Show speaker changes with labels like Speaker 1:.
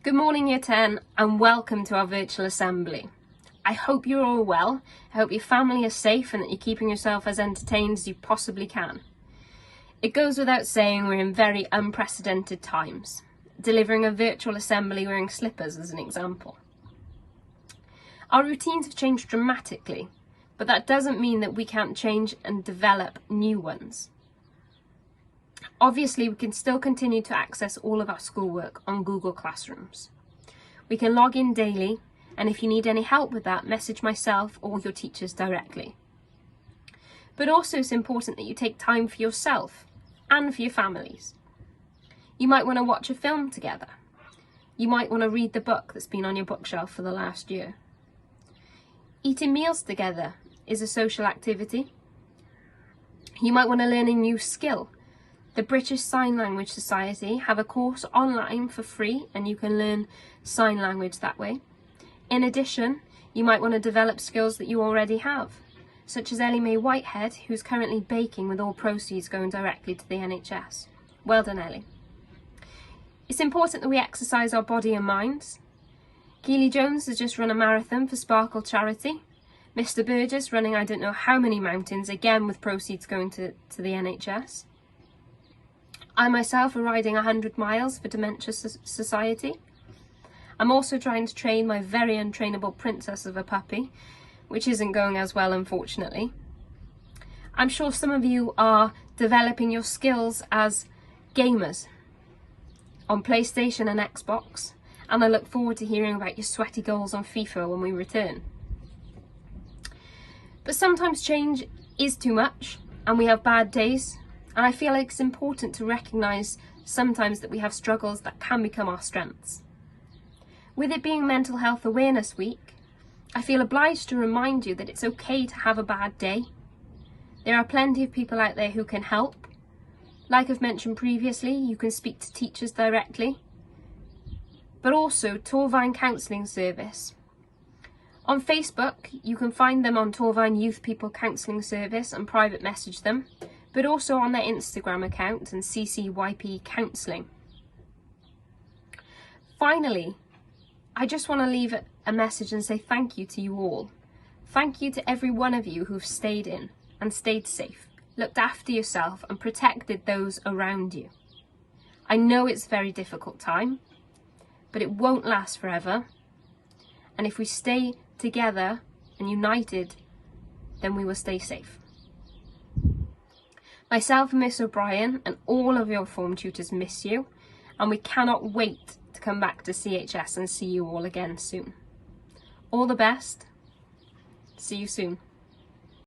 Speaker 1: Good morning Year 10 and welcome to our virtual assembly. I hope you're all well, I hope your family is safe and that you're keeping yourself as entertained as you possibly can. It goes without saying we're in very unprecedented times, delivering a virtual assembly wearing slippers as an example. Our routines have changed dramatically, but that doesn't mean that we can't change and develop new ones. Obviously, we can still continue to access all of our schoolwork on Google Classrooms. We can log in daily, and if you need any help with that, message myself or your teachers directly. But also it's important that you take time for yourself and for your families. You might want to watch a film together. You might want to read the book that's been on your bookshelf for the last year. Eating meals together is a social activity. You might want to learn a new skill. The British Sign Language Society have a course online for free and you can learn sign language that way. In addition, you might want to develop skills that you already have, such as Ellie Mae Whitehead, who's currently baking with all proceeds going directly to the NHS. Well done, Ellie. It's important that we exercise our body and minds. Keely Jones has just run a marathon for Sparkle Charity. Mr. Burgess running I don't know how many mountains, again with proceeds going to the NHS. I myself are riding 100 miles for Dementia Society. I'm also trying to train my very untrainable princess of a puppy, which isn't going as well, unfortunately. I'm sure some of you are developing your skills as gamers on PlayStation and Xbox, and I look forward to hearing about your sweaty goals on FIFA when we return. But sometimes change is too much, and we have bad days. And I feel like it's important to recognise sometimes that we have struggles that can become our strengths. With it being Mental Health Awareness Week, I feel obliged to remind you that it's okay to have a bad day. There are plenty of people out there who can help. Like I've mentioned previously, you can speak to teachers directly, but also Torvine Counselling Service. On Facebook, you can find them on Torvine Youth People Counselling Service and private message them, but also on their Instagram account and CCYP Counselling. Finally, I just want to leave a message and say thank you to you all. Thank you to every one of you who've stayed in and stayed safe, looked after yourself and protected those around you. I know it's a very difficult time, but it won't last forever. And if we stay together and united, then we will stay safe. Myself and Miss O'Brien and all of your form tutors miss you, and we cannot wait to come back to CHS and see you all again soon. All the best. See you soon.